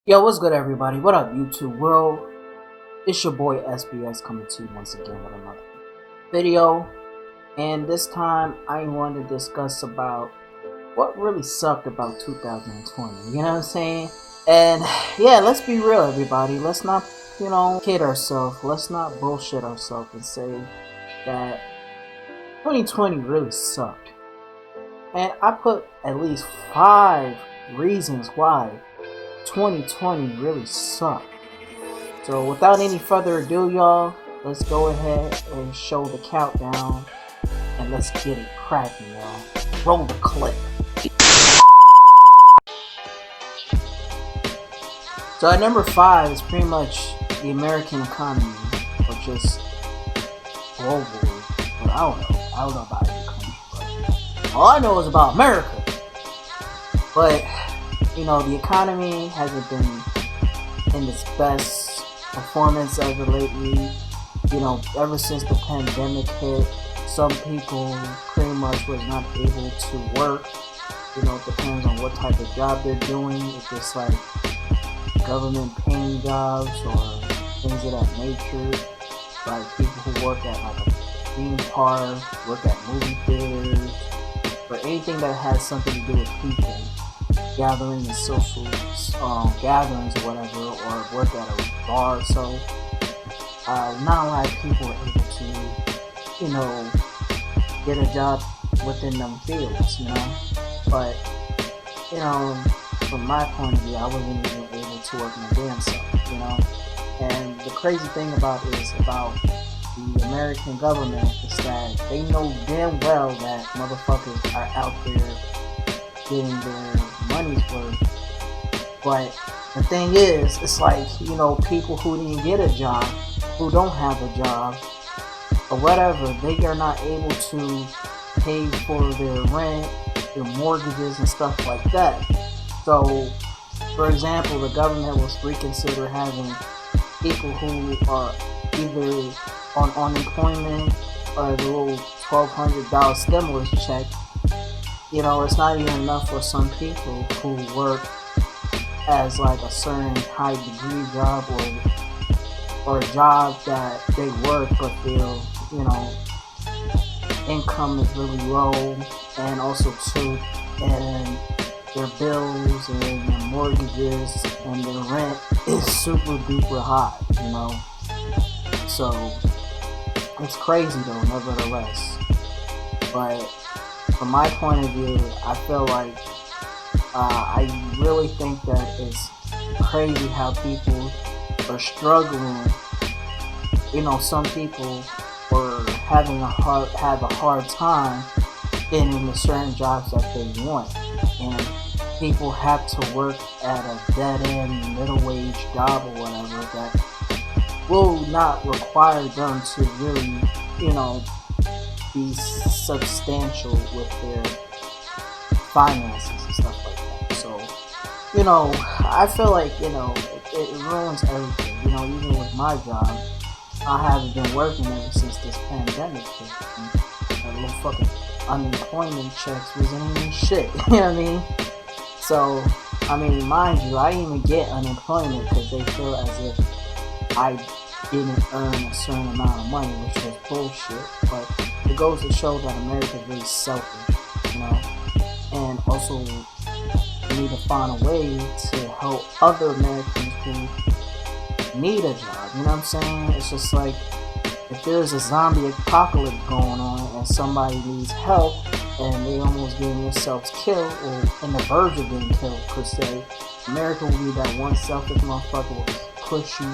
Yo, what's good, everybody? What up, YouTube world? It's your boy SBS coming to you once again with another video. And this time, I want to discuss about what really sucked about 2020. You know what I'm saying? And yeah, let's be real, everybody. Let's not, kid ourselves. Let's not bullshit ourselves and say that 2020 really sucked. And I put at least 5 reasons why 2020 really sucked. So without any further ado, y'all, let's go ahead and show the countdown and let's get it cracking, y'all. Roll the clip. So at number 5 is pretty much the American economy, or just globally. But I don't know about any country, but all I know is about America. But the economy hasn't been in its best performance ever lately. Ever since the pandemic hit, some people pretty much was not able to work. It depends on what type of job they're doing. If it's like government paying jobs or things of that nature, like people who work at like a theme park, work at movie theaters, or anything that has something to do with people gathering and social gatherings or whatever, or work at a bar. So not a lot of people are able to get a job within them fields, but from my point of view, I wasn't even able to work my damn self, and the crazy thing about the American government is that they know damn well that motherfuckers are out there getting their money's worth. But the thing is, it's like, people who didn't get a job, who don't have a job, or whatever, they are not able to pay for their rent, their mortgages, and stuff like that. So, for example, the government will reconsider having people who are either on unemployment or the little $1,200 stimulus check. It's not even enough for some people who work as like a certain high degree job or a job that they work but their income is really low, and also too, and their bills and their mortgages and their rent is super duper high, So it's crazy though, nevertheless. But from my point of view, I feel like I really think that it's crazy how people are struggling. Some people were have a hard time getting the certain jobs that they want, and people have to work at a dead-end middle-wage job or whatever that will not require them to really, be substantial with their finances and stuff like that. So, I feel like, it ruins everything. Even with my job, I haven't been working ever since this pandemic hit. And little fucking unemployment checks wasn't even shit. You know what I mean? So, mind you, I didn't even get unemployment because they feel as if I didn't earn a certain amount of money, which was bullshit. But it goes to show that America is really selfish, and also we need to find a way to help other Americans who need a job. You know what I'm saying? It's just like, if there's a zombie apocalypse going on and somebody needs help and they almost getting themselves killed or in the verge of being killed per se, America will be that one selfish motherfucker will push you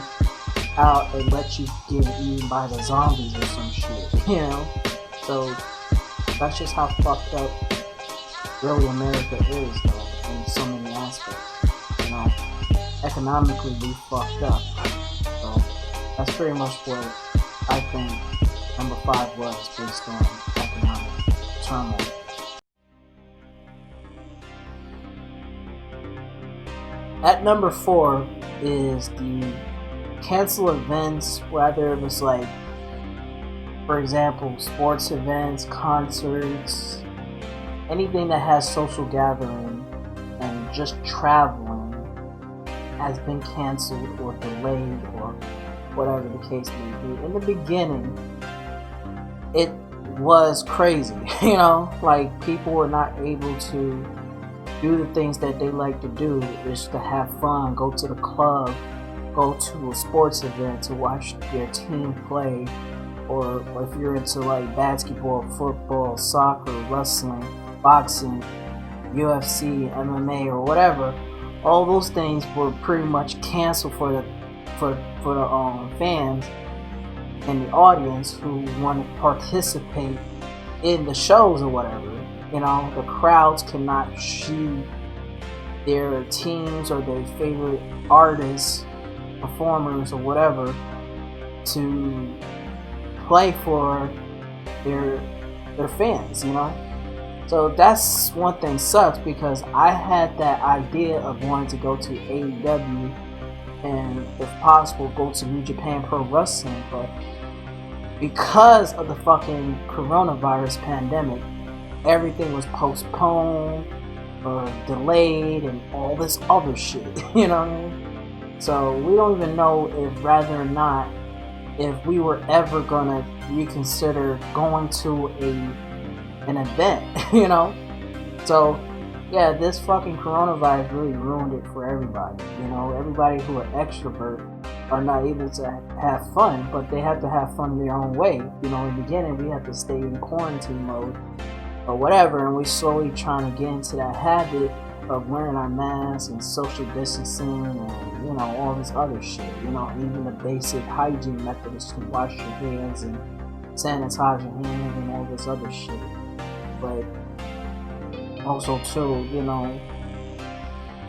out and let you get eaten by the zombies or some shit, So that's just how fucked up really America is though, in so many aspects. Economically we fucked up. So that's pretty much what I think number 5 was, based on economic turmoil. At number 4 is the cancel events, whether it was like, for example, sports events, concerts, anything that has social gathering, and just traveling has been canceled or delayed or whatever the case may be. In the beginning, it was crazy, like people were not able to do the things that they like to do, is to have fun, go to the club, go to a sports event to watch their team play, or if you're into like basketball, football, soccer, wrestling, boxing, UFC, MMA, or whatever, all those things were pretty much canceled for the fans and the audience who want to participate in the shows or whatever. The crowds cannot shoot their teams or their favorite artists, performers, or whatever to play for their fans, So that's one thing sucks, because I had that idea of wanting to go to AEW and, if possible, go to New Japan Pro Wrestling, but because of the fucking coronavirus pandemic, everything was postponed or delayed and all this other shit, you know what I mean? So we don't even know if we were ever gonna reconsider going to an event, So yeah, this fucking coronavirus really ruined it for everybody. Everybody who are extrovert are not able to have fun, but they have to have fun in their own way. In the beginning, we had to stay in quarantine mode or whatever, and we're slowly trying to get into that habit of wearing our masks and social distancing and, all this other shit. Even the basic hygiene methods to wash your hands and sanitize your hands and all this other shit. But also too,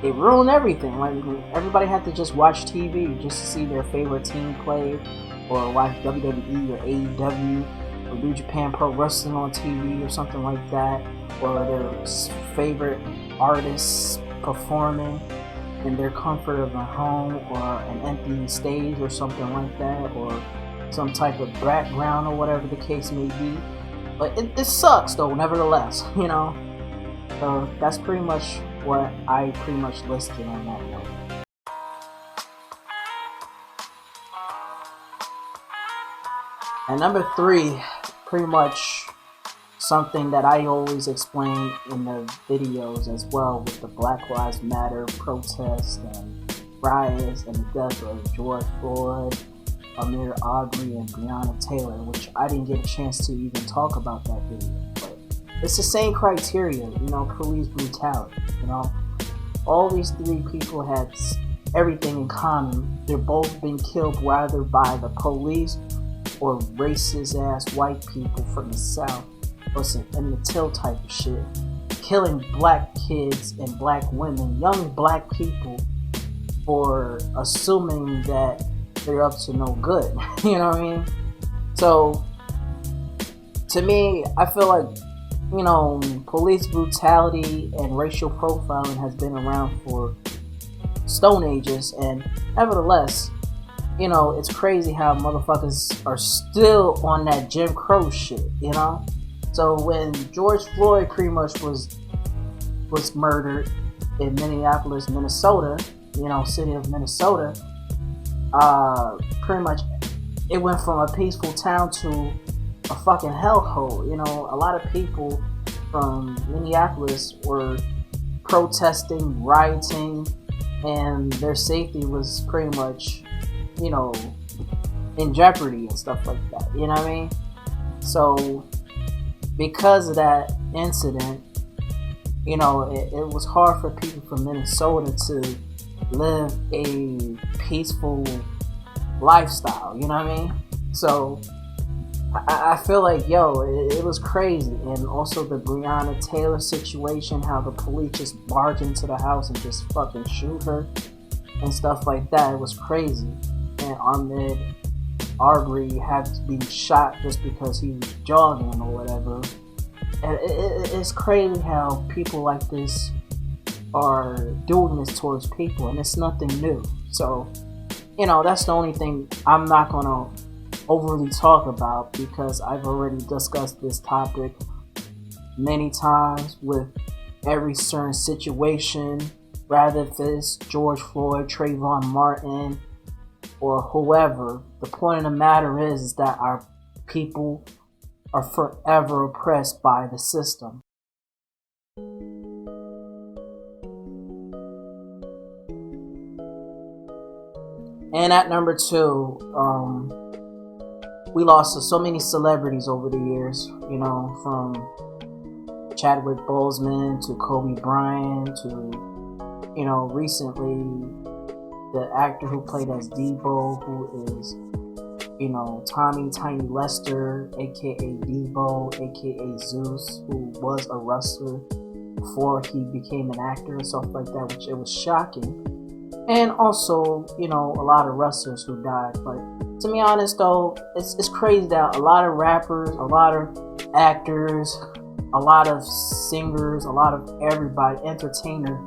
it ruined everything. Like, everybody had to just watch TV just to see their favorite team play, or watch WWE or AEW or New Japan Pro Wrestling on TV or something like that, or their favorite artists performing in their comfort of their home, or an empty stage or something like that, or some type of background or whatever the case may be. But it sucks though, nevertheless, So that's pretty much what I listed on that one. And number 3, pretty much something that I always explain in the videos as well, with the Black Lives Matter protests and riots and the death of George Floyd, Ahmaud Arbery, and Breonna Taylor, which I didn't get a chance to even talk about that video. But it's the same criteria, police brutality. All these 3 people had everything in common. They're both been killed either by the police or racist ass white people from the South, or some Emmett Till type of shit, killing black kids and black women, young black people, for assuming that they're up to no good. You know what I mean? So to me, I feel like, police brutality and racial profiling has been around for stone ages, and nevertheless, it's crazy how motherfuckers are still on that Jim Crow shit, So when George Floyd pretty much was murdered in Minneapolis, Minnesota, city of Minnesota, pretty much it went from a peaceful town to a fucking hellhole. A lot of people from Minneapolis were protesting, rioting, and their safety was pretty much, in jeopardy and stuff like that. You know what I mean? So because of that incident, it was hard for people from Minnesota to live a peaceful lifestyle. You know what I mean? So I feel like, it was crazy. And also the Breonna Taylor situation, how the police just barge into the house and just fucking shoot her and stuff like that. It was crazy. And Ahmaud Arbery had to be shot just because he was jogging or whatever. And it's crazy how people like this are doing this towards people, and it's nothing new. So, that's the only thing I'm not gonna overly talk about, because I've already discussed this topic many times with every certain situation rather if it's George Floyd, Trayvon Martin, or whoever. The point of the matter is that our people are forever oppressed by the system. And at number 2, we lost so many celebrities over the years, from Chadwick Boseman to Kobe Bryant to, recently the actor who played as Debo, who is, Tommy Tiny Lester, aka Debo, aka Zeus, who was a wrestler before he became an actor and stuff like that, which it was shocking. And also, a lot of wrestlers who died. But to be honest though, it's crazy that a lot of rappers, a lot of actors, a lot of singers, a lot of everybody, entertainers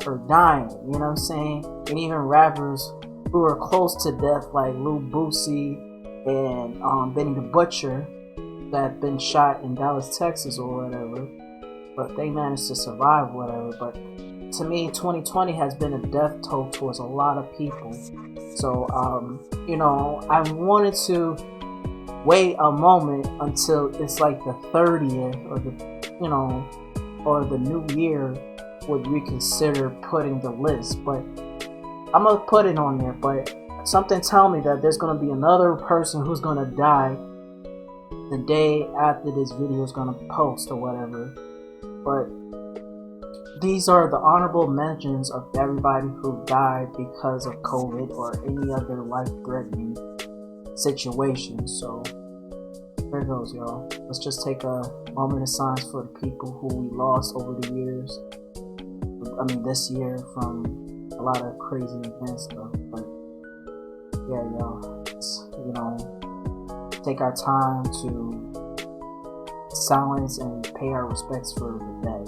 are dying, you know what I'm saying? And even rappers who are close to death, like Lil Boosie and Benny the Butcher, that had been shot in Dallas, Texas or whatever. But they managed to survive, whatever. But to me, 2020 has been a death toll towards a lot of people. So, I wanted to wait a moment until it's like the 30th or the new year would reconsider putting the list. But I'm going to put it on there. But something tell me that there's going to be another person who's going to die the day after this video is going to post or whatever. But these are the honorable mentions of everybody who died because of COVID or any other life-threatening situation. So there goes, y'all. Let's just take a moment of silence for the people who we lost over the years. This year from a lot of crazy events, though. But yeah, y'all. Let's, take our time to silence and pay our respects for the dead.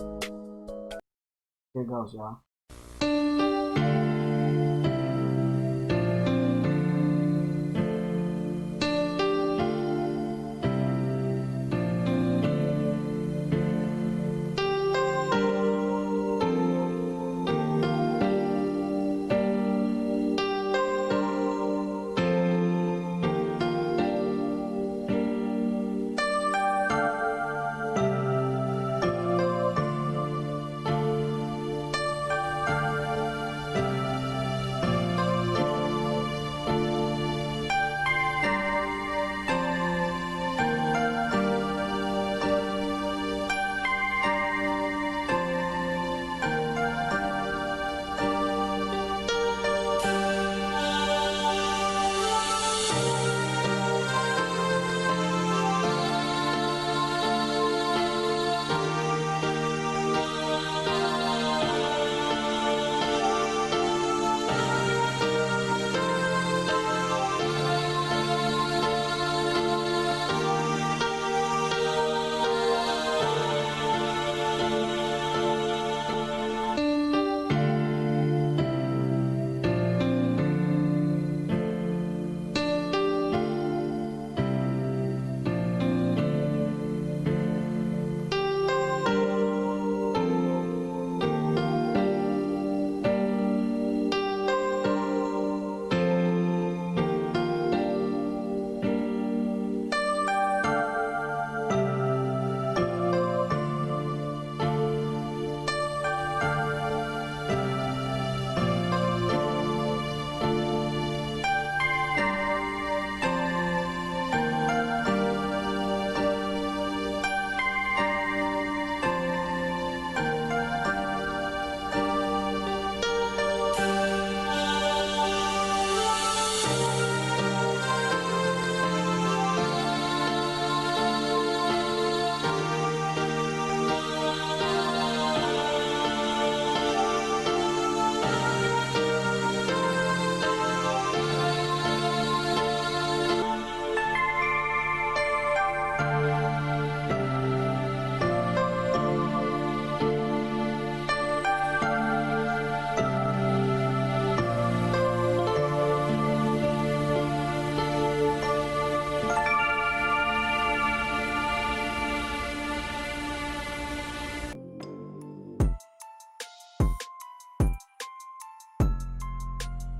Here goes, y'all.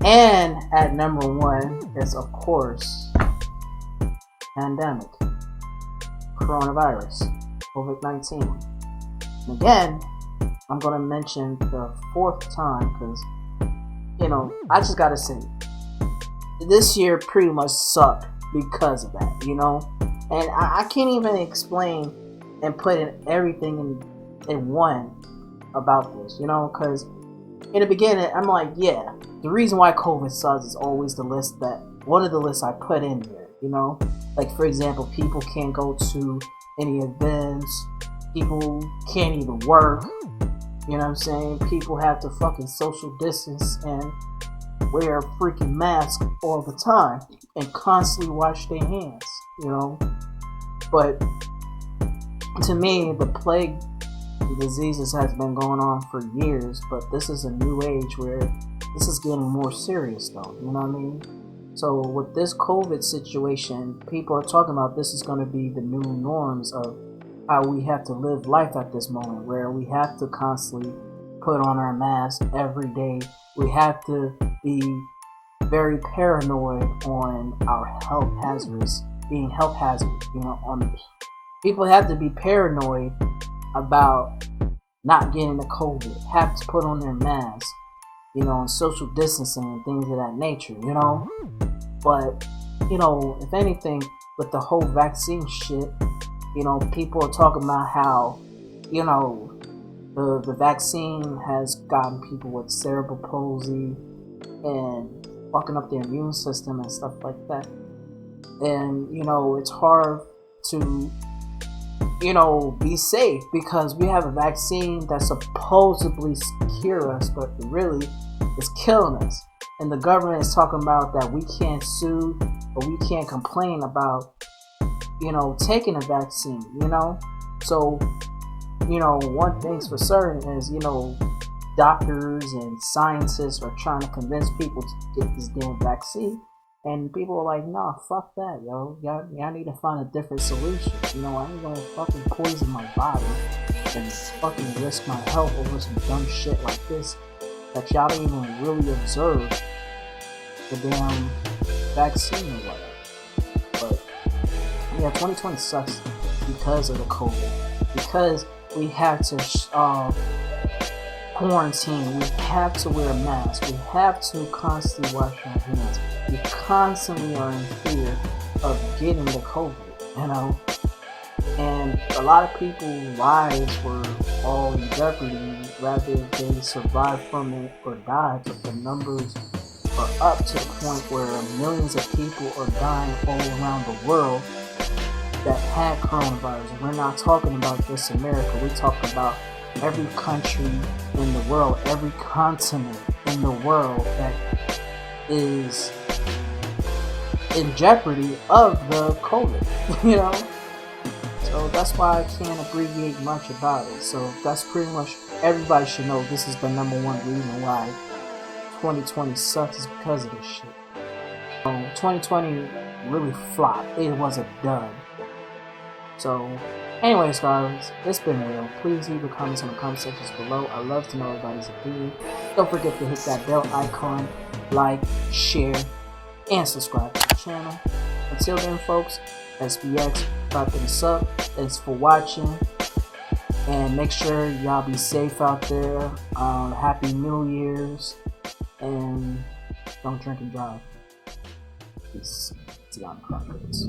And at number one is, of course, pandemic, coronavirus, COVID-19. And again, I'm going to mention the fourth time because, I just got to say, this year pretty much sucked because of that, And I can't even explain and put in everything in one about this, because in the beginning, I'm like, yeah, the reason why COVID sucks is always one of the lists I put in here, Like, for example, people can't go to any events, people can't even work, you know what I'm saying? People have to fucking social distance and wear a freaking mask all the time and constantly wash their hands, But to me, the plague diseases has been going on for years, but this is a new age where this is getting more serious though, you know what I mean? So with this COVID situation, people are talking about this is going to be the new norms of how we have to live life at this moment, where we have to constantly put on our mask every day. We have to be very paranoid on our health hazards, being health hazard, people have to be paranoid about not getting the COVID, have to put on their mask, and social distancing and things of that nature, But, if anything, with the whole vaccine shit, people are talking about how, the vaccine has gotten people with cerebral palsy and fucking up their immune system and stuff like that. And, it's hard to, be safe because we have a vaccine that supposedly cure us, but really is killing us. And the government is talking about that we can't sue or we can't complain about, taking a vaccine, So, one thing's for certain is, doctors and scientists are trying to convince people to get this damn vaccine. And people are like, nah, fuck that, yo. Y'all need to find a different solution. I ain't gonna fucking poison my body and fucking risk my health over some dumb shit like this that y'all don't even really observe the damn vaccine or whatever. But, yeah, 2020 sucks because of the COVID. Because we have to quarantine, we have to wear a mask, we have to constantly wash our hands. We constantly are in fear of getting the COVID, And a lot of people's lives were all in jeopardy, rather they survived from it or died, but the numbers are up to the point where millions of people are dying all around the world that had coronavirus. And we're not talking about just America, we're talking about every country in the world, every continent in the world that is in jeopardy of the COVID, So that's why I can't abbreviate much about it. So that's pretty much, everybody should know this is the number one reason why 2020 sucks is because of this shit. 2020 really flopped. It was a dud. So, anyways, guys, it's been real. Please leave your comments in the comment sections below. I love to know everybody's opinion. Don't forget to hit that bell icon, like, share, and subscribe to the channel. Until then, folks, SBX, wrapping this up. Thanks for watching. And make sure y'all be safe out there. Happy New Year's. And don't drink and drive. Peace. See you on the Chronicles.